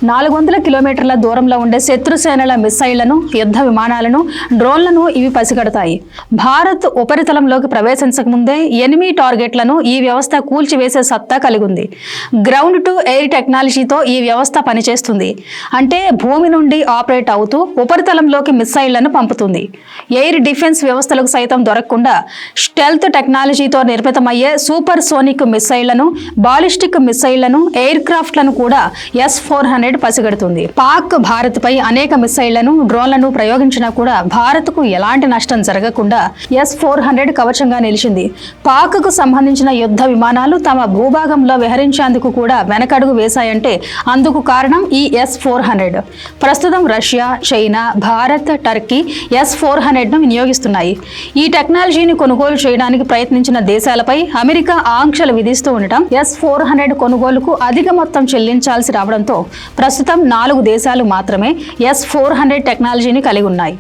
400 కిలోమీటర్ల దూరంలో ఉండే శత్రుసేనల మిస్సైళ్లను, యుద్ధ విమానాలను, డ్రోన్లను ఇవి పసిగడతాయి. భారత్ ఉపరితలంలోకి ప్రవేశించక ముందే ఎనిమీ టార్గెట్లను ఈ వ్యవస్థ కూల్చివేసే సత్తా కలిగి ఉంది. గ్రౌండ్ టు ఎయిర్ టెక్నాలజీతో ఈ వ్యవస్థ పనిచేస్తుంది. అంటే భూమి నుండి ఆపరేట్ అవుతూ ఉపరితలంలోకి మిస్సైళ్లను పంపుతుంది. ఎయిర్ డిఫెన్స్ వ్యవస్థలకు సైతం దొరకకుండా స్టెల్త్ టెక్నాలజీతో నిర్మితమయ్యే సూపర్ సోనిక్ మిస్సైళ్లను, బాలిస్టిక్ మిస్సైళ్లను, ఎయిర్ క్రాఫ్ట్లను కూడా S-400 పసిగడుతుంది. పాక్ భారత్ పై అనేక మిస్సైళ్లను, డ్రోన్లను ప్రయోగించినా కూడా భారత్కు ఎలాంటి నష్టం జరగకుండా S-400 కవచంగా నిలిచింది. పాక్కు సంబంధించిన యుద్ధ విమానాలు తమ భూభాగంలో విహరించేందుకు కూడా వెనకడుగు వేశాయంటే అందుకు కారణం ఈ S-400. ప్రస్తుతం రష్యా, చైనా, భారత్, టర్కీ S-400ను వినియోగిస్తున్నాయి. ఈ టెక్నాలజీని కొనుగోలు చేయడానికి ప్రయత్నించిన దేశాలపై అమెరికా ఆంక్షలు విధిస్తూ ఉండటం S-400 కొనుగోలుకు అధిక మొత్తం చెల్లించాల్సి రావడంతో ప్రస్తుతం 4 దేశాలు మాత్రమే S-400 టెక్నాలజీని కలిగి ఉన్నాయి.